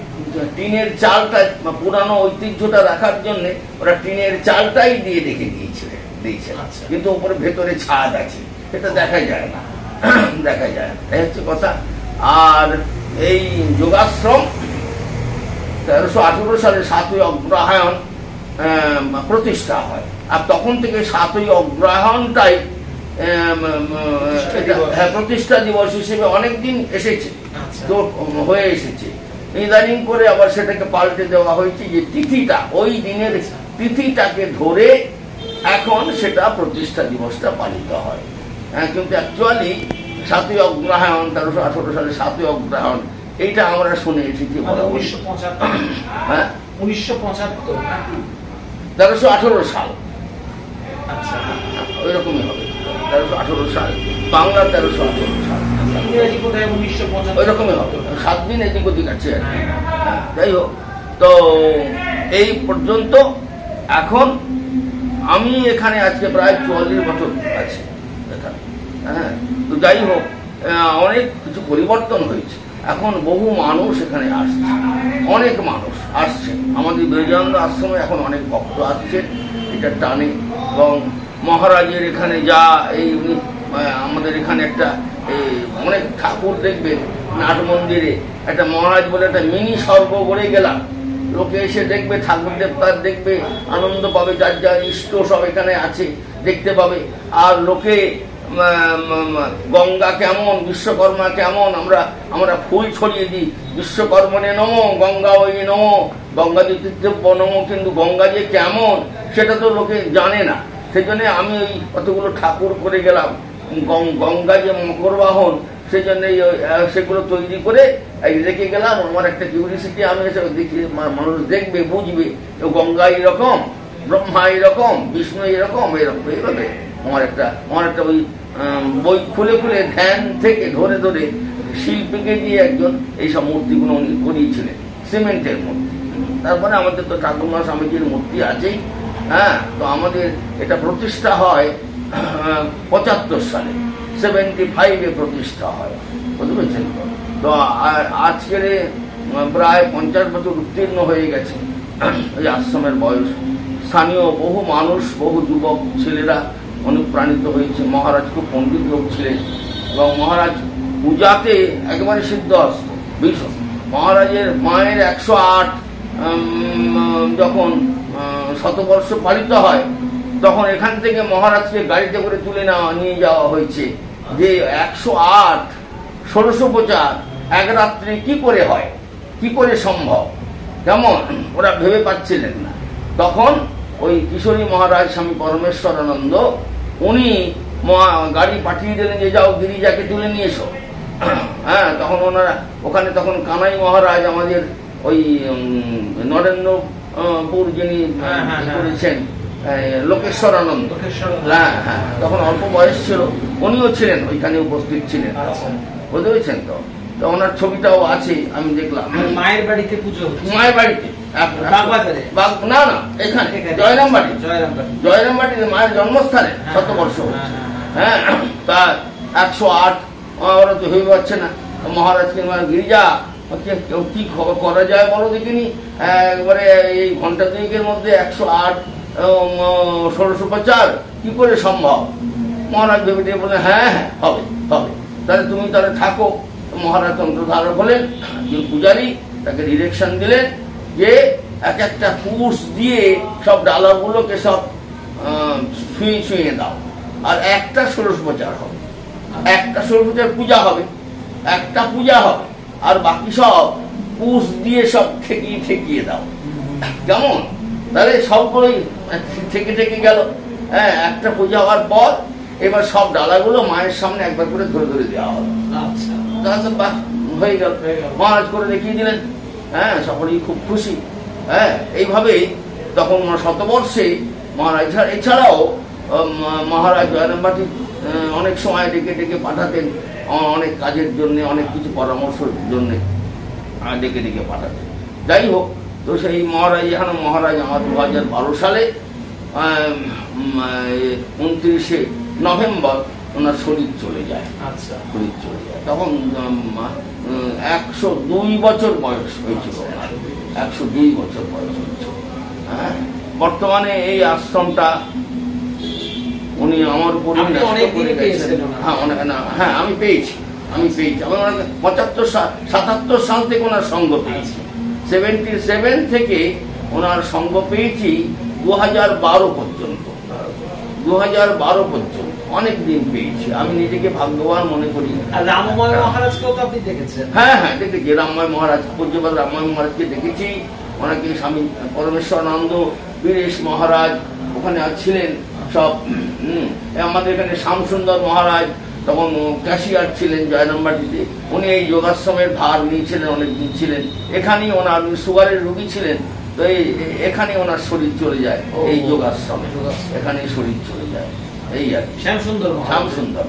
টিনের চালটা, পুরানো ঐতিহ্যটা রাখার জন্য ওরা টিনের চালটাই দিয়ে রেখে দিয়েছিলেন। কিন্তু ওপরে ভেতরে ছাদ আছে, এটা দেখা যায় না, এই হচ্ছে কথা। আর এই যোগাশ্রম 1318 সালে 7ই অগ্রহায়ণ প্রতিষ্ঠা হয়। আর তখন থেকে 7ই অগ্রহায়ণটাই প্রতিষ্ঠা দিবস হিসেবে অনেকদিন এসেছে, তো হয়ে এসেছে। ইদানিং করে আবার সেটাকে পাল্টে দেওয়া হয়েছে যে তিথিটা, ওই দিনের তিথিটাকে ধরে এখন সেটা প্রতিষ্ঠা দিবসটা পালিত হয়। কিন্তু অ্যাকচুয়ালি 7ই অগ্রহায়ণ 1318 সালে 7ই অগ্রহায়ণ এইটা আমরা শুনে এসেছি 1318 সাল, ওই রকমই হবে 1318 সাল, বাংলা 1318 সাল, ওই রকমই হবে, 7 দিন এদিক ওদিক আছে আর কি। যাই হোক, তো এই পর্যন্ত এখন আমি এখানে আজকে প্রায় 44 বছর আছি এখানে। হ্যাঁ, তো যাই হোক, অনেক কিছু পরিবর্তন হয়েছে। এখন বহু মানুষ এখানে আসছে, অনেক মানুষ আসছে। আমাদের বিবেকানন্দ আশ্রমে এখন অনেক ভক্ত আসছে এটা টানে। এবং মহারাজের এখানে যা এই আমাদের এখানে একটা অনেক ঠাকুর দেখবেন নাট মন্দিরে, একটা মহারাজ বলে একটা মিনি স্বর্গ গড়ে গেলাম। লোকে এসে দেখবে, ঠাকুর দেবতার দেখবে, আনন্দ পাবে, যার যার ইষ্ট সব এখানে আছে দেখতে পাবে। আর লোকে গঙ্গা কেমন, বিশ্বকর্মা কেমন, আমরা ফুল ছড়িয়ে দিই, বিশ্বকর্মণে নমো, গঙ্গা ওই নমো, গঙ্গা তীর্থ নমো, কিন্তু গঙ্গা যে কেমন সেটা তো লোকে জানে না। সেই জন্য আমি ওই কতগুলো ঠাকুর করে গেলাম, গঙ্গা যে মকর বাহন, সেই জন্য সেগুলো তৈরি করে রেখে গেলাম। আমার একটা কিউরিসিটি, আমি দেখি মানুষ দেখবে, বুঝবে গঙ্গা এইরকম, ব্রহ্মা এইরকম, বিষ্ণু এইরকম, এইভাবে আমার একটা ওই বই খুলে খুলে ধ্যান থেকে ধরে ধরে শিল্পীকে দিয়ে একজন এইসব মূর্তিগুলো উনি করিয়েছিলেন, সিমেন্টের মূর্তি। তারপরে আমাদের তো ঠাকুরমা স্বামীজির মূর্তি আছেই। হ্যাঁ, তো আমাদের এটা প্রতিষ্ঠা হয় 75 সালে, 75-এ প্রতিষ্ঠা হয়, বুঝতে পেরেছেন? তো আজকের প্রায় 50 বছর উত্তীর্ণ হয়ে গেছে এই আশ্রমের বয়স। স্থানীয় বহু মানুষ, বহু যুবক ছেলেরা অনুপ্রাণিত হয়েছে। মহারাজ খুব পণ্ডিত লোক ছিলেন এবং মহারাজ পূজাতে একেবারে সিদ্ধহস্ত ভীষণ। মহারাজের মায়ের 108 যখন শতবর্ষ পালিত হয়, তখন এখান থেকে মহারাজকে গাড়িতে করে তুলে নিয়ে যাওয়া হয়েছে যে 108 ষোড়শোপচার এক রাত্রে কি করে হয়, কি করে সম্ভব, কেমন ওরা ভেবে পাচ্ছিলেন না। তখন ওই কিশোরী মহারাজ স্বামী পরমেশ্বরানন্দ উনি গাড়ি পাঠিয়ে দিলেন যে যাও গিরিজাকে তুলে নিয়ে এসো। হ্যাঁ, তখন ওনারা ওখানে, তখন কানাই মহারাজ আমাদের ওই নরেন্দ্রপুর যিনি করেছেন লোকেশ্বরানন্দ, হ্যাঁ হ্যাঁ, তখন অল্প বয়স ছিল, উনিও ছিলেন ওইখানে উপস্থিত ছিলেন, বুঝতে পেরেছেন? তো ওনার ছবিটাও আছে, আমি দেখলাম। মায়ের বাড়িতে পুজো, মায়ের বাড়িতে না, এখানে জয়রামবাটিতে মায়ের জন্মস্থানে শতবর্ষ হচ্ছে। হ্যাঁ, তা 108 ওরা তো হয়ে পাচ্ছে না। মহারাজকে গিরিজা কি করা যায় বলো দেখিনি, একবারে এই ঘন্টা দুয়েকের মধ্যে 108 ষোড়শোপচার কি করে সম্ভব? মহারাজ ভেবে বলে হ্যাঁ হ্যাঁ হবে হবে, তাহলে তুমি তাহলে থাকো। মহারাজ তন্ত্রধারক হলেন, একজন পূজারী, তাকে ডিরেকশন দিলেন যে এক একটা কুশ দিয়ে সব ডালাগুলোকে সব ছুঁয়ে ছুঁয়ে দাও, আর একটা ষোড়শোপচার হবে, একটা ষোড়শোপচার পূজা হবে, একটা পূজা হবে, আর বাকি সব কুশ দিয়ে সব ঠেকিয়ে ঠেকিয়ে দাও। কেমন? তাহলে সবগুলোই থেকে থেকে গেল। হ্যাঁ, একটা পূজা হওয়ার পর এবার সব ডালাগুলো মায়ের সামনে একবার করে ধরে ধরে দেওয়া হলো। হয়ে গেল, মহারাজ করে দেখিয়ে দিলেন। হ্যাঁ, সকলেই খুব খুশি। হ্যাঁ, এইভাবেই তখন শতবর্ষে মহারাজ, এছাড়াও মহারাজ জয়রামবাটি অনেক সময় ডেকে ডেকে পাঠাতেন, অনেক কাজের জন্য, অনেক কিছু পরামর্শের জন্য ডেকে ডেকে পাঠাতেন। যাই হোক, তো সেই মহারাজ মহারাজ আমার 2012 সালে 29শে নভেম্বর ওনার শরীর চলে যায়। আচ্ছা, শরীর চলে যায়। তখন 102 বছর বয়স হয়েছিল, 102 বছর বয়স হয়েছিল। হ্যাঁ, বর্তমানে এই আশ্রমটা উনি আমার উপর, হ্যাঁ আমি পেয়েছি, আমি পেয়েছি। আমি ওনাকে 77 সাল থেকে ওনার সঙ্গ পেয়েছি। 77 থেকে ওনার সঙ্গ পেয়েছি 2012 পর্যন্ত। 2012 পর্যন্ত অনেক দিন পেয়েছি। আমি নিজেকে ভাগ্যবান মনে করি। আর রামময় মহারাজকেও তো আপনি দেখেছেন? হ্যাঁ হ্যাঁ, দেখেছি। রামময় মহারাজ, পূজ্যপাদ রামময় মহারাজকে দেখেছি। ওনাকে স্বামী পরমেশ্বরানন্দ, বীরেশ মহারাজ ওখানে ছিলেন সব। আমাদের এখানে শ্যামসুন্দর মহারাজ তখন ক্যাশিয়ার ছিলেন জয়রামবাটিতে। উনি এই যোগাশ্রমের ভার নিয়েছিলেন, অনেকদিন ছিলেন এখানেই। ওনার সুগারের রোগী ছিলেন, তো এখানে ওনার শরীর চলে যায়, এই যোগাশ্রমে এখানেই শরীর চলে যায়। এই আর শ্যামসুন্দর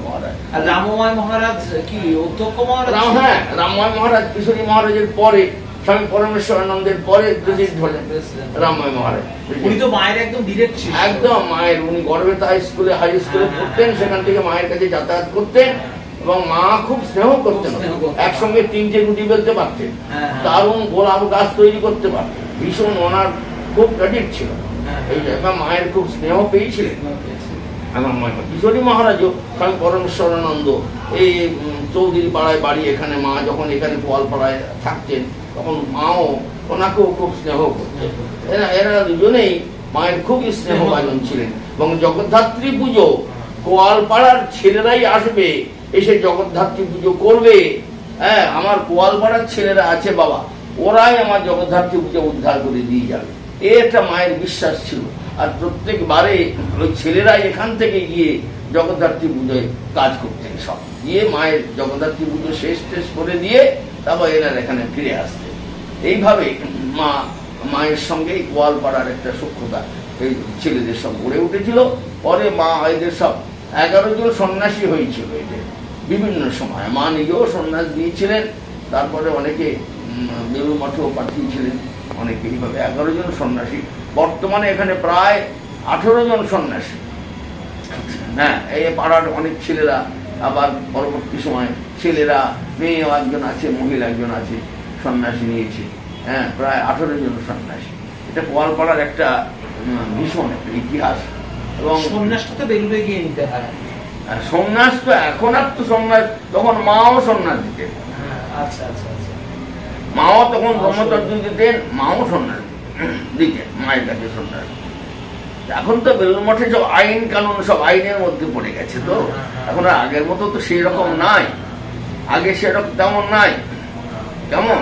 মহারাজ। আর রামময় মহারাজ কি অধ্যক্ষ মহারাজ? হ্যাঁ, রামময় মহারাজ কিশোরী মহারাজের পরে, স্বামী পরমেশ্বরানন্দের পরে রামময় মহারাজ। উনি তো মায়ের একদম ডিরেক্ট ছিল। একদম মায়ের। উনি গর্বেতা হাই স্কুলে পড়তেন, সেখান থেকে মায়ের কাছে যাতায়াত করতেন এবং মা খুব স্নেহ করতেন। একসঙ্গে 3টে রুটি বেলতে পারতেন, দারুণ গোলাপ গাছ তৈরি করতে পারতেন। ভীষণ ওনার খুব ক্রেডিট ছিল। এই মায়ের খুব স্নেহ পেয়েছিলেন। কিশোরী মহারাজও স্বামী পরমেশ্বরানন্দ এই চৌধুরী পাড়ায় বাড়ি, এখানে মা যখন এখানে গোয়ালপাড়ায় থাকতেন তখন মাও ওনাকেও খুব স্নেহ করতেন। এরা দুজনেই মায়ের খুবই স্নেহভাজন ছিলেন। এবং জগদ্ধাত্রী পুজো গোয়ালপাড়ার ছেলেরাই আসবে, এসে জগদ্ধাত্রী পুজো করবে। হ্যাঁ, আমার গোয়ালপাড়ার ছেলেরা আছে বাবা, ওরাই আমার জগদ্ধাত্রী পুজো উদ্ধার করে দিয়ে যাবে, এ একটা মায়ের বিশ্বাস ছিল। আর প্রত্যেকবারে ওই ছেলেরাই এখান থেকে গিয়ে জগদ্ধাত্রী পুজোয় কাজ করতেন, সব গিয়ে মায়ের জগদ্ধাত্রী পুজো শেষ করে দিয়ে তারপর এরা এখানে ফিরে আসতেন। এইভাবে মায়ের সঙ্গে গোয়ালপাড়ার একটা সূক্ষ্মতা এই ছেলেদের সব গড়ে উঠেছিল। পরে মা এদের সব 11 জন সন্ন্যাসী হয়েছিল এদের বিভিন্ন সময়। মা নিজেও সন্ন্যাস দিয়েছিলেন, তারপরে অনেকে বেলুড় মঠেও পাঠিয়েছিলেন অনেকে। এইভাবে 11 জন সন্ন্যাসী। বর্তমানে এখানে প্রায় 18 জন সন্ন্যাসী। হ্যাঁ, এই পাড়ার অনেক ছেলেরা, আবার পরবর্তী সময় ছেলেরা, মেয়ে একজন আছে, মহিলা একজন আছে, সন্ন্যাসী নিয়েছে। হ্যাঁ, প্রায় 18 জন সন্ন্যাসী। এটা গোয়ালপাড়ার একটা ভীষণ একটা ইতিহাস। এবং সন্ন্যাসটা তো বেলুড়ে গিয়ে নিতে হয়। সন্ন্যাস তো এখন আর তো সন্ন্যাস, তখন মাও সন্ন্যাস দিতেন। আচ্ছা আচ্ছা আচ্ছা। মাও তখন ব্রহ্মচর্য দিতেন, মাও সন্ন্যাস দিতেন, মায়ের কাছে সন্ন্যাস। এখন তো বেলুড় মঠে সব আইন কানুন, সব আইনের মধ্যে পড়ে গেছে। তো এখন আর আগের মতো তো সেই রকম নাই, আগে সেরকম তেমন নাই। কেমন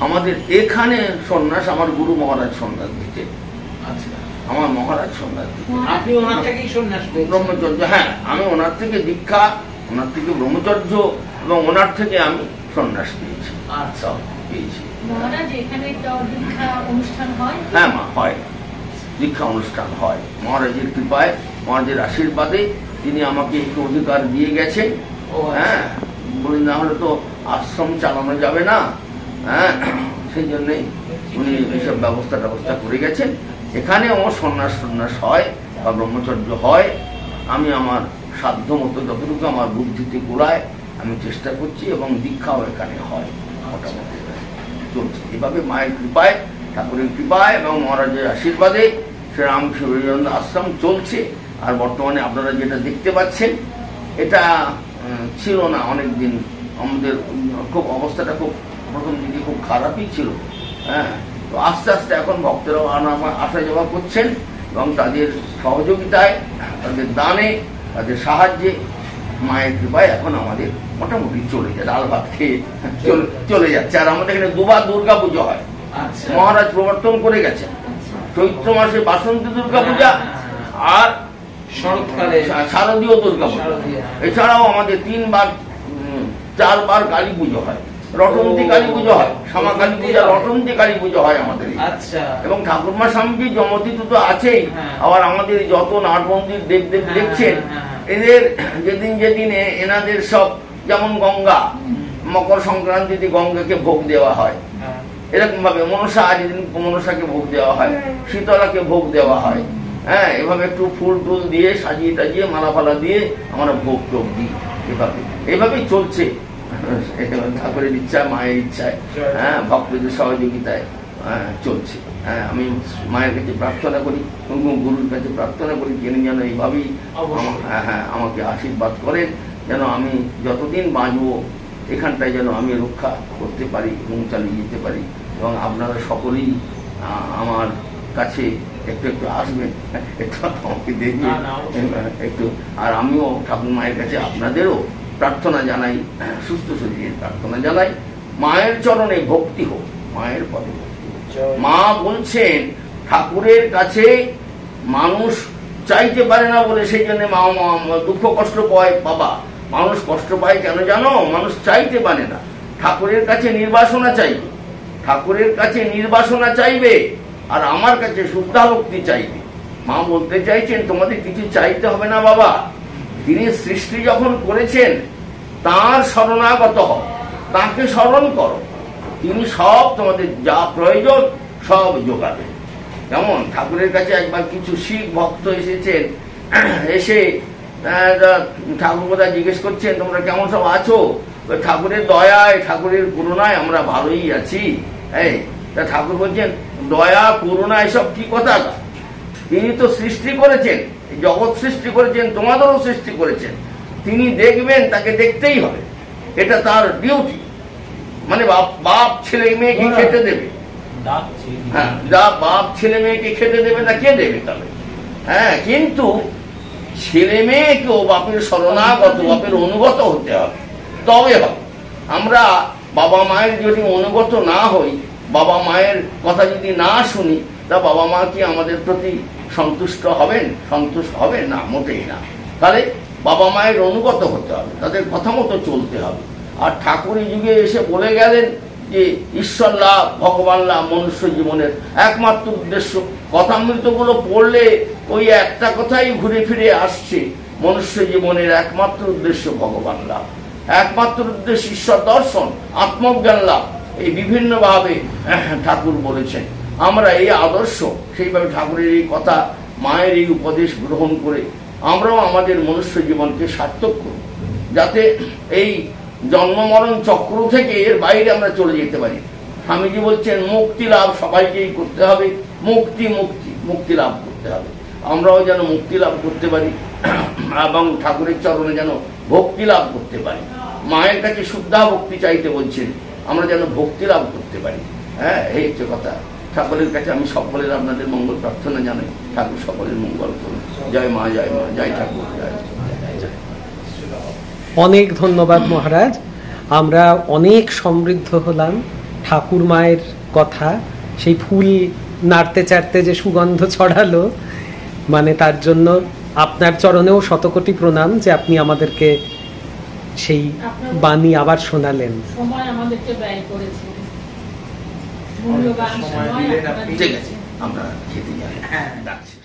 আমাদের এখানে সন্ন্যাস, আমার গুরু মহারাজ সন্ন্যাস দিতেন। আমার মহারাজ সন্ন্যাস দিতেন। আপনি ওনার থেকেই সন্ন্যাস? ব্রহ্মচর্য, হ্যাঁ, আমি ওনার থেকে দীক্ষা, ওনার থেকে ব্রহ্মচর্য এবং ওনার থেকে আমি সন্ন্যাস পেয়েছি। আচ্ছা, পেয়েছি। হ্যাঁ মা, হয়, দীক্ষা অনুষ্ঠান হয় মহারাজের কৃপায়, মহারাজের আশীর্বাদে। তিনি আমাকে একটু অধিকার দিয়ে গেছেন। হ্যাঁ, বলি না হলে তো আশ্রম চালানো যাবে না। হ্যাঁ, সেই জন্যই উনি এইসব ব্যবস্থা করে গেছেন। এখানেও সন্ন্যাস হয় বা ব্রহ্মচর্য হয়। আমি আমার সাধ্য মতো যতটুকু আমার বুদ্ধিতে গোড়ায় আমি চেষ্টা করছি, এবং দীক্ষাও এখানে হয় মোটামুটি চলছে। এভাবে মায়ের কৃপায়, ঠাকুরের কৃপায় এবং মহারাজের আশীর্বাদে শ্রীরামকৃষ্ণ বিবেকানন্দ আশ্রম চলছে। আর বর্তমানে আপনারা যেটা দেখতে পাচ্ছেন, এটা ছিল না অনেক দিন। আমাদের খুব অবস্থাটা খুব প্রথম দিকে খুব খারাপই ছিল। হ্যাঁ, তো আস্তে আস্তে এখন ভক্তরাও আসা যাওয়া করছেন, এবং তাদের সহযোগিতায়, তাদের দানে, তাদের সাহায্যে, মায়ের কৃপায় এখন আমাদের মোটামুটি চলে যায়, ডাল ভাত খেয়ে চলে যাচ্ছে। আর আমাদের এখানে 2বার দুর্গা পুজো হয়। মহারাজ প্রবর্তন করে গেছেন, চৈত্র মাসে বাসন্তী দুর্গা পূজা আর শরৎকালে শারদীয় দুর্গা পূজা। এছাড়াও আমাদের 4বার কালী পুজো হয়, রটন্তী কালী পুজো হয়, শ্যামা কালী পূজা, রটন্তী কালী পুজো হয় আমাদের। এবং ঠাকুরমা স্বামীজি জমতিত তো আছেই। আবার আমাদের যত নাট মন্দির দেবদেব দেখছেন, এদের যেদিন এনাদের সব, যেমন গঙ্গা, মকর সংক্রান্তিতে গঙ্গাকে ভোগ দেওয়া হয়, এরকম ভাবে মনসা, যেদিন মনসাকে ভোগ দেওয়া হয়, শীতলাকে ভোগ দেওয়া হয়। হ্যাঁ, এভাবে একটু ফুল টুল দিয়ে সাজিয়ে টাজিয়ে মালা ফালা দিয়ে আমরা ভোগ টোগ দিই। এভাবেই চলছে ঠাকুরের ইচ্ছায়, মায়ের ইচ্ছায়, হ্যাঁ, ভক্তদের সহযোগিতায় চলছে। আমি মায়ের কাছে প্রার্থনা করি, গুরুর কাছে প্রার্থনা করি, তিনি যেন এইভাবেই আমাকে আশীর্বাদ করেন, যেন আমি যতদিন বাঁচব এখানটায় যেন আমি রক্ষা করতে পারি এবং চালিয়ে যেতে পারি। এবং আপনারা সকলেই আমার কাছে একটু একটু আসবেন, একটু আমাকে দেখবেন একটু। আর আমিও ঠাকুর মায়ের কাছে আপনাদেরও প্রার্থনা জানাই, সুস্থ শরীরের প্রার্থনা জানাই, মায়ের চরণে ভক্তি হোক, মায়ের পদে ভক্তি হোক। মা বলছেন ঠাকুরের কাছে মানুষ চাইতে পারে না বলে সেই জন্য মা দুঃখ কষ্ট পায়। বাবা, মানুষ কষ্ট পায় কেন জানো? মানুষ চাইতে পারে না, ঠাকুরের কাছে নির্বাসনা চাইবে, ঠাকুরের কাছে নির্বাসনা চাইবে, আর আমার কাছে শুদ্ধা ভক্তি চাইবে। মা বলতে চাইছেন তোমাদের কিছু চাইতে হবে না বাবা, তিনি সৃষ্টি যখন করেছেন তার শরণাগত হও, তাকে স্মরণ করো, তিনি সব তোমাদের যা প্রয়োজন সব যোগাবেন। যেমন ঠাকুরের কাছে একবার কিছু শিখ ভক্ত এসেছেন, এসে ঠাকুর কথা জিজ্ঞেস করছেন তোমরা কেমন সব আছো? ঠাকুরের দয়ায় ঠাকুরের করুণায় আমরা ভালোই আছি। এই তা ঠাকুর বলছেন দয়া করুণা এসব কি কথা? তিনি তো সৃষ্টি করেছেন, জগৎ সৃষ্টি করেছেন, তোমাদেরও সৃষ্টি করেছেন, তিনি দেখবেন, তাকে দেখতেই হবে, এটা তার ডিউটি। মানে বাপ ছেলে মেয়েকে খেতে দেবে, হ্যাঁ, বাপ ছেলে মেয়েকে খেতে দেবে না, কে দেবে তবে? হ্যাঁ, কিন্তু ছেলে মেয়েকেও বাপের শরণাগত, বাপের অনুগত হতে হবে, তবে হবে। আমরা বাবা মায়ের যদি অনুগত না হই, বাবা মায়ের কথা যদি না শুনি, তা বাবা মা কি আমাদের প্রতি সন্তুষ্ট হবেন? সন্তুষ্ট হবেন না, মোটেই না। তাহলে বাবা মায়ের অনুগত হতে হবে, তাদের কথা মতো চলতে হবে। আর ঠাকুর এই যুগে এসে বলে গেলেন যে ঈশ্বর লাভ, ভগবান লাভ মনুষ্য জীবনের একমাত্র উদ্দেশ্য। কথামৃতগুলো পড়লে ওই একটা কথাই ঘুরে ফিরে আসছে, মনুষ্য জীবনের একমাত্র উদ্দেশ্য ভগবান লাভ, একমাত্র উদ্দেশ্য ঈশ্বর দর্শন, আত্মজ্ঞান লাভ। এই বিভিন্নভাবে ঠাকুর বলেছেন। আমরা এই আদর্শ, সেইভাবে ঠাকুরের এই কথা, মায়ের এই উপদেশ গ্রহণ করে আমরাও আমাদের মনুষ্য জীবনকে সার্থক করি, যাতে এই জন্ম মরণ চক্র থেকে এর বাইরে আমরা চলে যেতে পারি। স্বামীজি বলছেন মুক্তি লাভ সবাইকেই করতে হবে, মুক্তি মুক্তি মুক্তি লাভ করতে হবে। আমরাও যেন মুক্তি লাভ করতে পারি এবং ঠাকুরের চরণে যেন ভক্তি লাভ করতে পারি। মায়ের কাছে শুদ্ধা ভক্তি চাইতে বলছেন, আমরা যেন ভক্তি লাভ করতে পারি। হ্যাঁ, এই হচ্ছে কথা। ঠাকুরের কাছে আমি সকলের আপনাদের মঙ্গল প্রার্থনা জানাই, ঠাকুর সকলের মঙ্গল করুন। জয় মা, জয় মা, জয় ঠাকুর, জয়। অনেক ধন্যবাদ মহারাজ, আমরা অনেক সমৃদ্ধ হলাম। ঠাকুর মায়ের কথা, সেই ফুল নাড়তে চাড়তে যে সুগন্ধ ছড়ালো, মানে তার জন্য আপনার চরণেও শতকোটি প্রণাম যে আপনি আমাদেরকে সেই বাণী আবার শোনালেন। সময় আমাদেরকে ব্যয় করেছেন, মূল্যবান সময় আপনারা ঠিক আছে, আমরা খেতে যাই। হ্যাঁ, ডাকছি।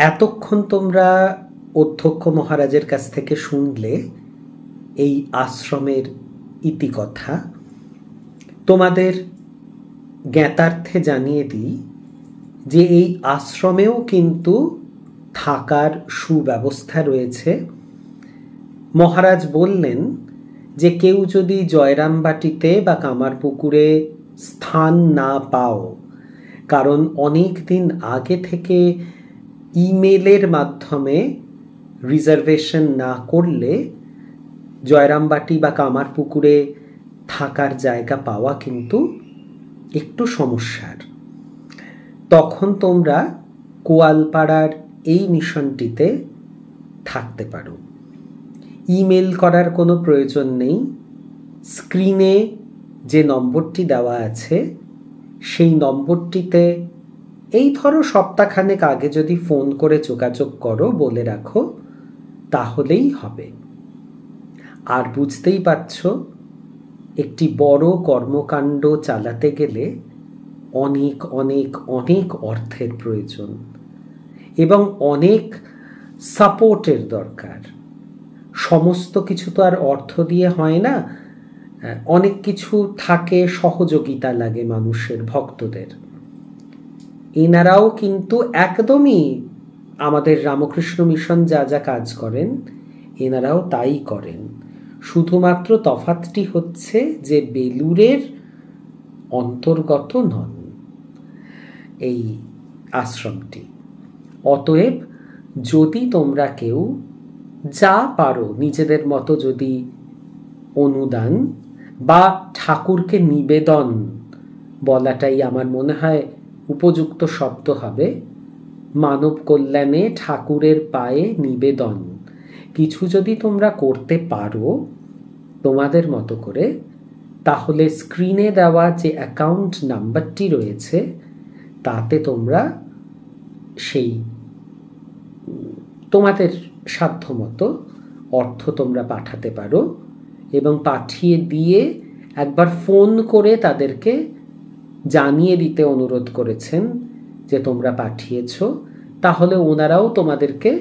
এতক্ষণ তোমরা অধ্যক্ষ মহারাজের কাছ থেকে শুনলে এই আশ্রমের ইতিকথা। তোমাদের জ্ঞাতার্থে জানিয়ে দিই যে এই আশ্রমেও কিন্তু থাকার সুব্যবস্থা রয়েছে। মহারাজ বললেন যে কেউ যদি জয়রামবাটিতে বা কামারপুকুরে স্থান না পাও, কারণ অনেক দিন আগে থেকে ইমেলের মাধ্যমে রিজার্ভেশন না করলে জয়রামবাটি বা কামারপুকুরে থাকার জায়গা পাওয়া কিন্তু একটু সমস্যার। তখন তোমরা কোয়ালপাড়ার এই মিশনটিতে থাকতে পারো। ইমেল করার কোনো প্রয়োজন নেই। স্ক্রিনে যে নম্বরটি দেওয়া আছে সেই নম্বরটিতে এই ধরো সপ্তাহখানেক আগে যদি ফোন করে যোগাযোগ করো, বলে রাখো, তাহলেই হবে। আর বুঝতেই পারছ, একটি বড় কর্মকাণ্ড চালাতে গেলে অনেক অনেক অনেক অর্থের প্রয়োজন এবং অনেক সাপোর্টের দরকার। সমস্ত কিছু তো আর অর্থ দিয়ে হয় না, অনেক কিছু থাকে, সহযোগিতা লাগে মানুষের, ভক্তদের। এনারাও কিন্তু একদমই আমাদের রামকৃষ্ণ মিশন যা যা কাজ করেন এনারাও তাই করেন। শুধুমাত্র তফাৎটি হচ্ছে যে বেলুড়ের অন্তর্গত নন এই আশ্রমটি। অতএব যদি তোমরা কেউ যা পারো নিজেদের মতো যদি অনুদান বা ঠাকুরকে নিবেদন বলাটাই আমার মনে হয় উপযুক্ত শব্দ হবে, মানব কল্যাণে ঠাকুরের পায়ে নিবেদন কিছু যদি তোমরা করতে পারো তোমাদের মতো করে, তাহলে স্ক্রিনে দেওয়া যে অ্যাকাউন্ট নাম্বারটি রয়েছে তাতে তোমরা সেই তোমাদের সাধ্যমতো অর্থ তোমরা পাঠাতে পারো এবং পাঠিয়ে দিয়ে একবার ফোন করে তাদেরকে জানিয়ে দিতে অনুরোধ করেছেন যে তোমরা পাঠিয়েছ। তাহলে ওনারাও তোমাদেরকে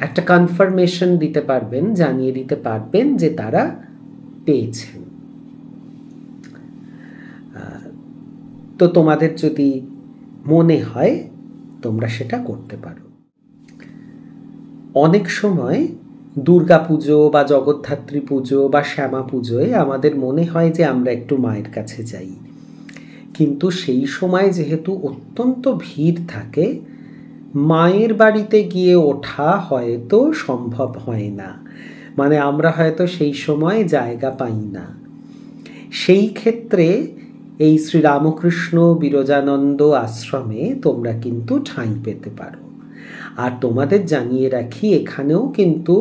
একটা কনফার্মেশন দিতে পারবেন, জানিয়ে দিতে পারবেন যে তারা পেয়েছেন। তো তোমাদের যদি মনে হয় তোমরা সেটা করতে পারো। অনেক সময় দুর্গা পুজো বা জগদ্ধাত্রী পুজো বা শ্যামা পুজোয় আমাদের মনে হয় যে আমরা একটু মায়ের কাছে যাই, কিন্তু সেই সময় যেহেতু অত্যন্ত ভিড় থাকে, মায়ের বাড়িতে গিয়ে ওঠা হয়তো সম্ভব হয় না, মানে আমরা হয়তো সেই সময় জায়গা পাই না। সেই ক্ষেত্রে এই শ্রীরামকৃষ্ণ বিরজানন্দ আশ্রমে তোমরা কিন্তু ঠাঁই পেতে পারো। আর তোমাদের জানিয়ে রাখি, এখানেও কিন্তু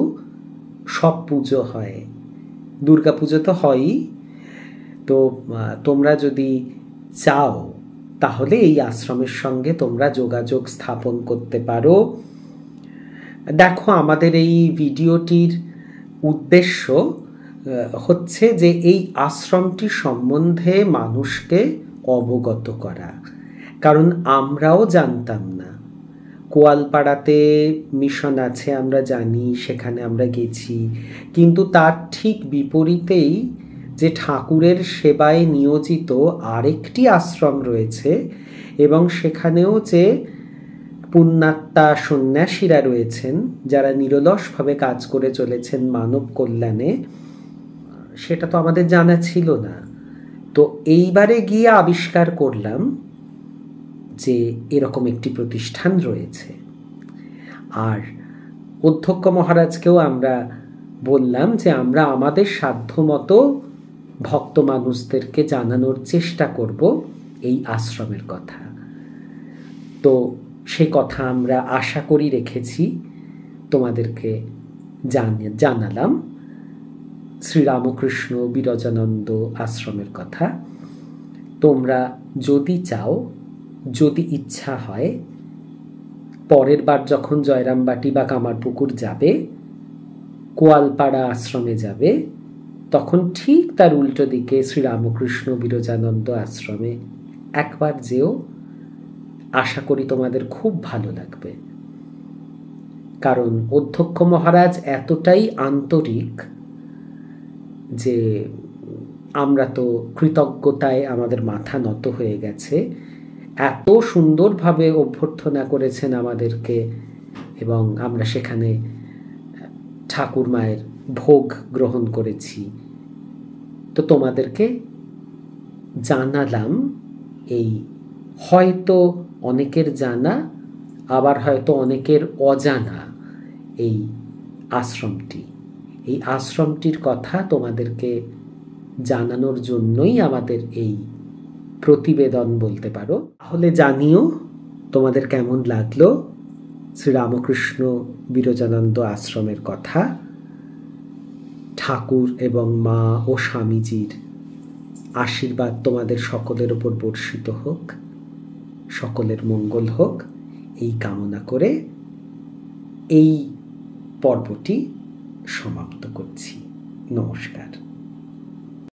সব পুজো হয়, দুর্গা পুজো তো হয়ই। তো তোমরা যদি চাও তাহলে এই আশ্রমের সঙ্গে তোমরা যোগাযোগ স্থাপন করতে পারো। দেখো, আমাদের এই ভিডিওটির উদ্দেশ্য হচ্ছে যে এই আশ্রমটি সম্বন্ধে মানুষকে অবগত করা, কারণ আমরাও জানতাম না। কোয়ালপাড়াতে মিশন আছে আমরা জানি, সেখানে আমরা গেছি, কিন্তু তার ঠিক বিপরীতেই যে ঠাকুরের সেবায় নিয়োজিত আরেকটি আশ্রম রয়েছে এবং সেখানেও যে পুণ্যাত্মা সন্ন্যাসীরা রয়েছেন যারা নিরলসভাবে কাজ করে চলেছেন মানব কল্যাণে, সেটা তো আমাদের জানা ছিল না। তো এইবারে গিয়ে আবিষ্কার করলাম যে এরকম একটি প্রতিষ্ঠান রয়েছে। আর অধ্যক্ষ মহারাজকেও আমরা বললাম যে আমরা আমাদের সাধ্যমতো ভক্ত মানুষদেরকে জানানোর চেষ্টা করব এই আশ্রমের কথা। তো সে কথা আমরা আশা করি রেখেছি, তোমাদেরকে জানালাম শ্রীরামকৃষ্ণ বিরজানন্দ আশ্রমের কথা। তোমরা যদি চাও, যদি ইচ্ছা হয়, পরের বার যখন জয়রামবাটি বা কামারপুকুর যাবে, কোয়ালপাড়া আশ্রমে যাবে, তখন ঠিক তার উল্টো দিকে শ্রীরামকৃষ্ণ বিরজানন্দ আশ্রমে একবার যেও। আশা করি তোমাদের খুব ভালো লাগবে, কারণ অধ্যক্ষ মহারাজ এতটাই আন্তরিক যে আমরা তো কৃতজ্ঞতায় আমাদের মাথা নত হয়ে গেছে। এত সুন্দরভাবে অভ্যর্থনা করেছেন আমাদেরকে এবং আমরা সেখানে ঠাকুর মায়ের ভোগ গ্রহণ করেছি। তো তোমাদেরকে জানালাম এই হয়তো অনেকের জানা, আবার হয়তো অনেকের অজানা এই আশ্রমটি। এই আশ্রমটির কথা তোমাদেরকে জানানোর জন্যই আমাদের এই প্রতিবেদন বলতে পারো। তাহলে জানিও তোমাদের কেমন লাগলো শ্রীরামকৃষ্ণ বিরজানন্দ আশ্রমের কথা। ঠাকুর এবং মা ও স্বামীজির আশীর্বাদ তোমাদের সকলের ওপর বর্ষিত হোক, সকলের মঙ্গল হোক, এই কামনা করে এই পর্বটি সমাপ্ত করছি। নমস্কার।